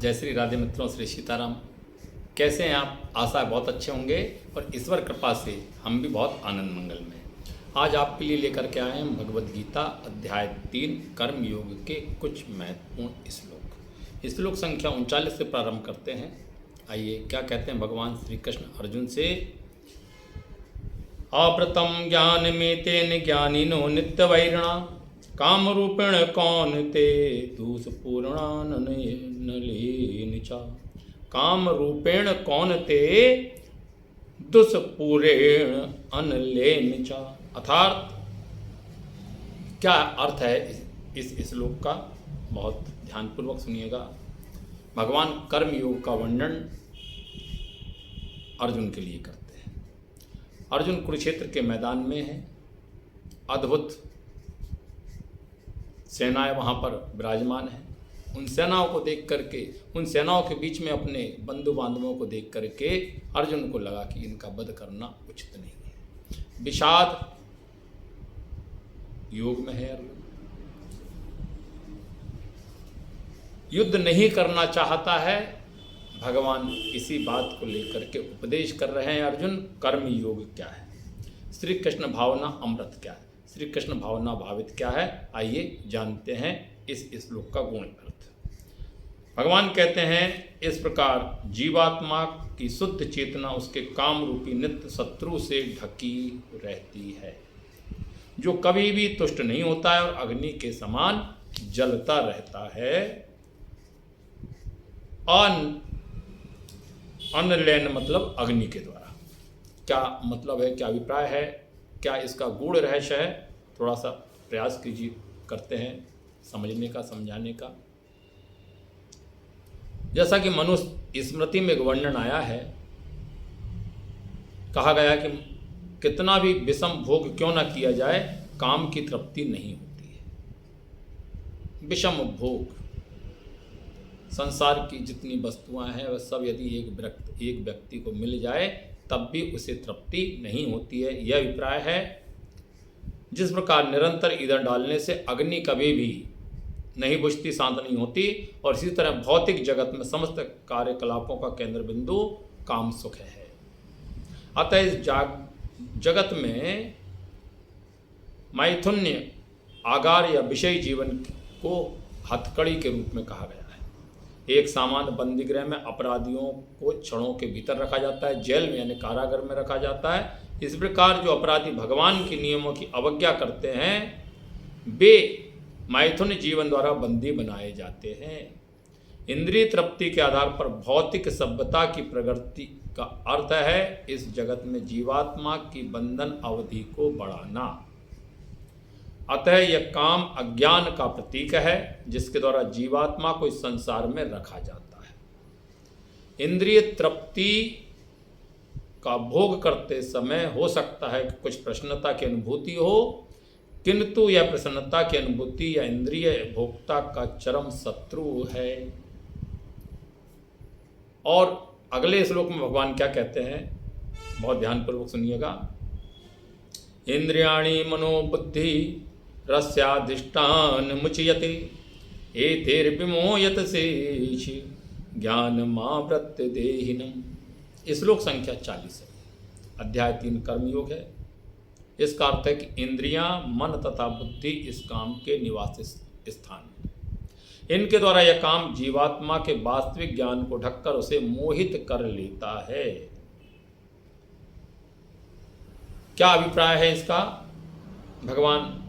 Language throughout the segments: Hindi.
जय श्री राधे मित्रों, श्री सीताराम। कैसे हैं आप? आशा है बहुत अच्छे होंगे और ईश्वर कृपा से हम भी बहुत आनंद मंगल में हैं। आज आपके लिए लेकर के आए हैं भगवद गीता अध्याय 3 कर्म योग के कुछ महत्वपूर्ण श्लोक। श्लोक संख्या 39 से प्रारंभ करते हैं। आइए क्या कहते हैं भगवान श्री कृष्ण अर्जुन से। आवृतम ज्ञान में तेन ज्ञानिनो नित्य वैरणा काम रूपेण कौन ते दूषपूर्णा नलिनिचा। काम रूपेण कौन ते दुष्पूरेण अनलेनिचा। अर्थात क्या अर्थ है इस श्लोक का, बहुत ध्यानपूर्वक सुनिएगा। भगवान कर्म योग का वर्णन अर्जुन के लिए करते हैं। अर्जुन कुरुक्षेत्र के मैदान में है। अद्भुत सेनाएं वहाँ पर विराजमान हैं। उन सेनाओं को देख करके, उन सेनाओं के बीच में अपने बंधु बांधवों को देख करके अर्जुन को लगा कि इनका वध करना उचित नहीं है। विषाद योग में है अर्जुन, युद्ध नहीं करना चाहता है। भगवान इसी बात को लेकर के उपदेश कर रहे हैं। अर्जुन, कर्म योग क्या है, श्री कृष्ण भावना अमृत क्या है, श्री कृष्ण भावना भावित क्या है, आइए जानते हैं इस श्लोक का गुण अर्थ। भगवान कहते हैं, इस प्रकार जीवात्मा की शुद्ध चेतना उसके काम रूपी नित्य शत्रु से ढकी रहती है, जो कभी भी तुष्ट नहीं होता है और अग्नि के समान जलता रहता है। अनलेन मतलब अग्नि के द्वारा। क्या मतलब है, क्या अभिप्राय है, क्या इसका गूढ़ रहस्य है, थोड़ा सा प्रयास कीजिए, करते हैं समझने का, समझाने का। जैसा कि मनुष्य स्मृति में वर्णन आया है, कहा गया कि कितना भी विषम भोग क्यों न किया जाए, काम की तृप्ति नहीं होती है। विषम भोग, संसार की जितनी वस्तुएं हैं वह सब यदि एक व्यक्ति को मिल जाए तब भी उसे तृप्ति नहीं होती है। यह अभिप्राय है। जिस प्रकार निरंतर ईंधन डालने से अग्नि कभी भी नहीं बुझती, शांत नहीं होती, और इसी तरह भौतिक जगत में समस्त कार्यकलापों का केंद्र बिंदु काम सुख है। अतः इस जगत में मैथुन्य आगार या विषय जीवन को हथकड़ी के रूप में कहा गया है। एक सामान्य बंदीगृह में अपराधियों को क्षणों के भीतर रखा जाता है, जेल में यानी कारागार में रखा जाता है। इस प्रकार जो अपराधी भगवान के नियमों की अवज्ञा करते हैं वे मैथुन जीवन द्वारा बंदी बनाए जाते हैं। इंद्रिय तृप्ति के आधार पर भौतिक सभ्यता की प्रगति का अर्थ है इस जगत में जीवात्मा की बंधन अवधि को बढ़ाना। अतः यह काम अज्ञान का प्रतीक है जिसके द्वारा जीवात्मा को इस संसार में रखा जाता है। इंद्रिय तृप्ति का भोग करते समय हो सकता है कि कुछ प्रसन्नता की अनुभूति हो, किंतु यह प्रसन्नता की अनुभूति या इंद्रिय भोक्ता का चरम शत्रु है। और अगले श्लोक में भगवान क्या कहते हैं, बहुत ध्यानपूर्वक सुनिएगा। इंद्रियाणि मनोबुद्धि रस्याधिष्ठान मुच्यते एतैर्विमोहयत शेष ज्ञानमावृत्य देहिनम्। श्लोक संख्या 40 है। अध्याय 3 कर्मयोग है। इसका अर्थ है कि इंद्रियां, मन तथा बुद्धि इस काम के निवास स्थान हैं। इनके द्वारा यह काम जीवात्मा के वास्तविक ज्ञान को ढककर उसे मोहित कर लेता है। क्या अभिप्राय है इसका? भगवान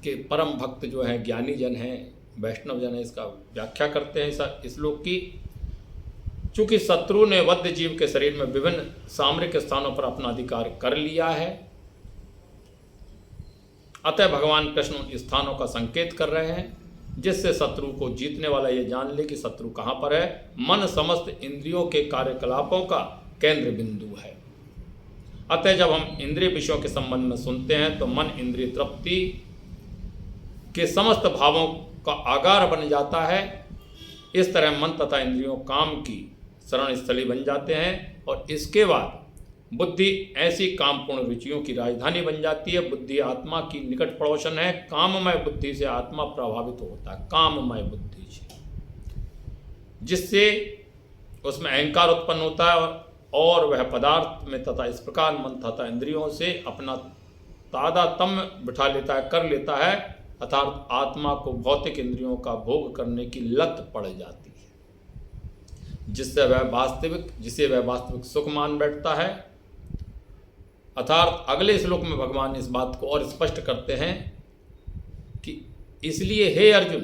के परम भक्त जो है, ज्ञानी जन हैं, वैष्णव जन है, इसका व्याख्या करते हैं इस श्लोक की। चूंकि शत्रु ने वध्य जीव के शरीर में विभिन्न सामरिक स्थानों पर अपना अधिकार कर लिया है, अतः भगवान कृष्ण उन स्थानों का संकेत कर रहे हैं जिससे शत्रु को जीतने वाला ये जान ले कि शत्रु कहाँ पर है। मन समस्त इंद्रियों के कार्यकलापों का केंद्र बिंदु है। अतः जब हम इंद्रिय विषयों के संबंध में सुनते हैं तो मन इंद्रिय तृप्ति के समस्त भावों का आगार बन जाता है। इस तरह मन तथा इंद्रियों काम की शरण स्थली बन जाते हैं और इसके बाद बुद्धि ऐसी कामपूर्ण रुचियों की राजधानी बन जाती है। बुद्धि आत्मा की निकट पड़ोसन है। काममय बुद्धि से आत्मा प्रभावित होता है। काममय बुद्धि से जिससे उसमें अहंकार उत्पन्न होता है और वह पदार्थ में तथा इस प्रकार मन तथा इंद्रियों से अपना तादात्म्य बिठा लेता है, कर लेता है, अर्थात आत्मा को भौतिक इंद्रियों का भोग करने की लत पड़ जाती है, जिसे वह वास्तविक सुख मान बैठता है। अर्थात अगले श्लोक में भगवान इस बात को और स्पष्ट करते हैं कि इसलिए हे अर्जुन,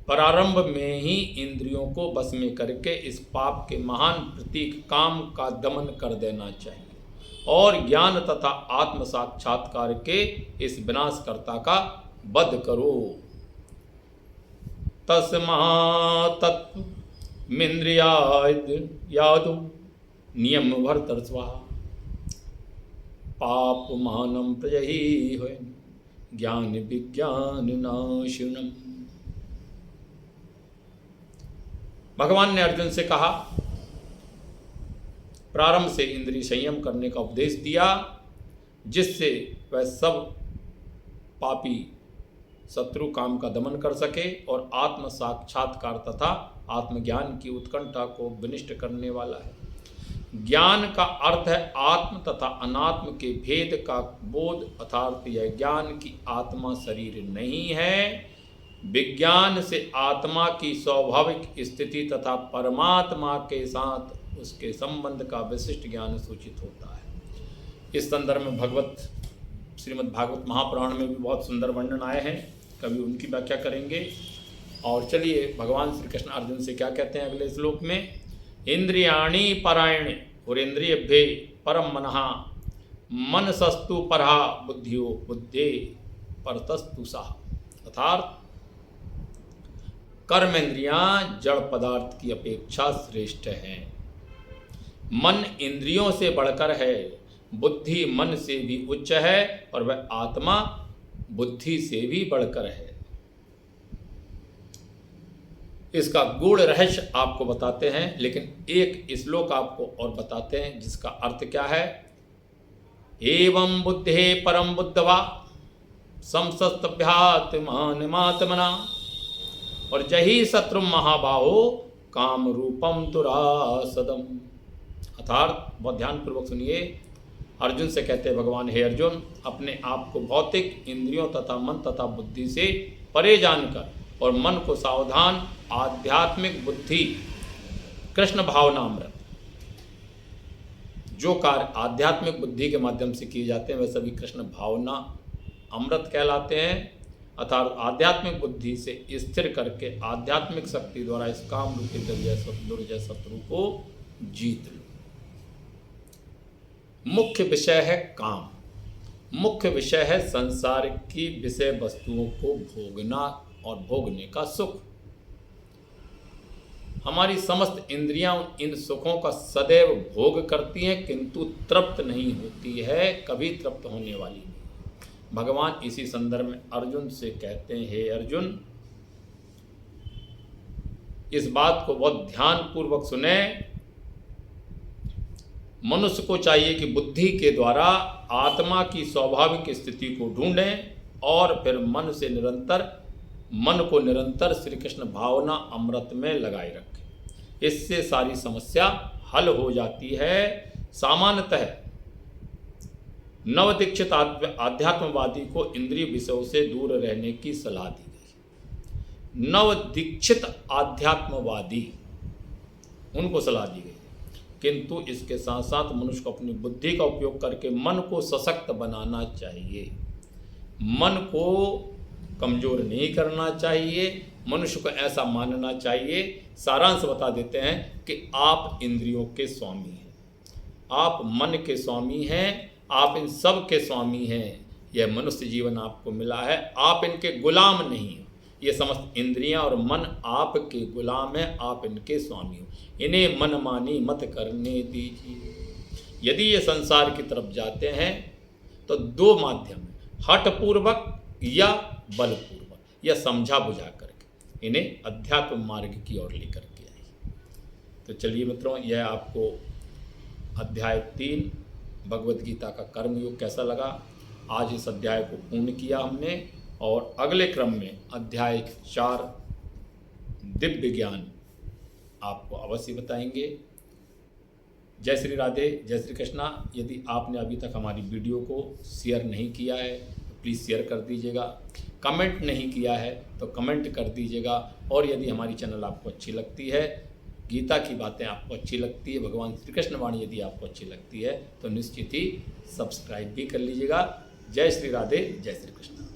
प्रारंभ में ही इंद्रियों को बस में करके इस पाप के महान प्रतीक काम का दमन कर देना चाहिए और ज्ञान तथा आत्म साक्षात्कार के इस विनाशकर्ता का वध करो। तस्मात्मिन्द्रियादो नियम भर्तर स्वाहा पाप मानम प्रजहि होय ज्ञान विज्ञान नाशनम। भगवान ने अर्जुन से कहा, प्रारंभ से इंद्रिय संयम करने का उपदेश दिया, जिससे वह सब पापी शत्रु काम का दमन कर सके और आत्म साक्षात्कार तथा आत्मज्ञान की उत्कंठा को विनिष्ट करने वाला है। ज्ञान का अर्थ है आत्म तथा अनात्म के भेद का बोध, अर्थात यह ज्ञान की आत्मा शरीर नहीं है। विज्ञान से आत्मा की स्वाभाविक स्थिति तथा परमात्मा के साथ उसके संबंध का विशिष्ट ज्ञान सूचित होता है। इस संदर्भ में श्रीमद् भागवत महापुराण में भी बहुत सुंदर वर्णन आए हैं, कभी उनकी व्याख्या करेंगे। और चलिए भगवान श्री कृष्ण अर्जुन से क्या कहते हैं अगले श्लोक में। इंद्रियाणि परायणे और इंद्रियभ्ये परम मनहा मनसस्तु परहा बुद्धियो बुद्धे परतस्तु साह। अर्थात कर्म इंद्रियां जड़ पदार्थ की अपेक्षा श्रेष्ठ हैं, मन इंद्रियों से बढ़कर है, बुद्धि मन से भी उच्च है और वह आत्मा बुद्धि से भी बढ़कर है। इसका गूढ़ रहस्य आपको बताते हैं, लेकिन एक श्लोक आपको और बताते हैं जिसका अर्थ क्या है। एवं बुद्धे परम बुद्धवा समसस्तभ्यात्मात्मना और जही शत्रु महाबाहो काम रूपम तुरासदम। अर्थात बहुत ध्यानपूर्वक सुनिए, अर्जुन से कहते हैं भगवान, हे अर्जुन, अपने आप को भौतिक इंद्रियों तथा मन तथा बुद्धि से परे जानकर और मन को सावधान आध्यात्मिक बुद्धि कृष्ण भावनामृत, जो कार्य आध्यात्मिक बुद्धि के माध्यम से किए जाते हैं वे सभी कृष्ण भावना अमृत कहलाते हैं। अर्थात आध्यात्मिक बुद्धि से स्थिर करके आध्यात्मिक शक्ति द्वारा इस काम रूपी दुर्जय शत्रु को जीत लो। मुख्य विषय है काम, मुख्य विषय है संसार की विषय वस्तुओं को भोगना और भोगने का सुख। हमारी समस्त इंद्रियां इन सुखों का सदैव भोग करती हैं, किंतु तृप्त नहीं होती है, कभी तृप्त होने वाली नहीं। भगवान इसी संदर्भ में अर्जुन से कहते हैं, हे अर्जुन, इस बात को बहुत ध्यान पूर्वक सुने। मनुष्य को चाहिए कि बुद्धि के द्वारा आत्मा की स्वाभाविक स्थिति को ढूंढें और फिर मन को निरंतर श्री कृष्ण भावना अमृत में लगाए रखें। इससे सारी समस्या हल हो जाती है। सामान्यतः नवदीक्षित आध्यात्मवादी को इंद्रिय विषयों से दूर रहने की सलाह दी गई। नवदीक्षित आध्यात्मवादी, उनको सलाह दी गई, किंतु इसके साथ साथ मनुष्य को अपनी बुद्धि का उपयोग करके मन को सशक्त बनाना चाहिए, मन को कमजोर नहीं करना चाहिए। मनुष्य को ऐसा मानना चाहिए, सारांश बता देते हैं कि आप इंद्रियों के स्वामी हैं, आप मन के स्वामी हैं, आप इन सब के स्वामी हैं। यह मनुष्य जीवन आपको मिला है, आप इनके गुलाम नहीं हैं। ये समस्त इंद्रियां और मन आपके गुलाम हैं, आप इनके स्वामी हो। इन्हें मनमानी मत करने दीजिए। यदि ये संसार की तरफ जाते हैं तो दो माध्यम है, हठपूर्वक या बलपूर्वक, या समझा बुझा करके इन्हें अध्यात्म मार्ग की ओर लेकर के आइए। तो चलिए मित्रों, यह आपको अध्याय 3 भगवद गीता का कर्मयोग कैसा लगा। आज इस अध्याय को पूर्ण किया हमने, और अगले क्रम में अध्याय 4 दिव्य ज्ञान आपको अवश्य बताएंगे। जय श्री राधे, जय श्री कृष्णा। यदि आपने अभी तक हमारी वीडियो को शेयर नहीं किया है तो प्लीज़ शेयर कर दीजिएगा। कमेंट नहीं किया है तो कमेंट कर दीजिएगा। और यदि हमारी चैनल आपको अच्छी लगती है, गीता की बातें आपको अच्छी लगती है, भगवान श्री कृष्ण वाणी यदि आपको अच्छी लगती है तो निश्चित ही सब्सक्राइब भी कर लीजिएगा। जय श्री राधे, जय श्री कृष्ण।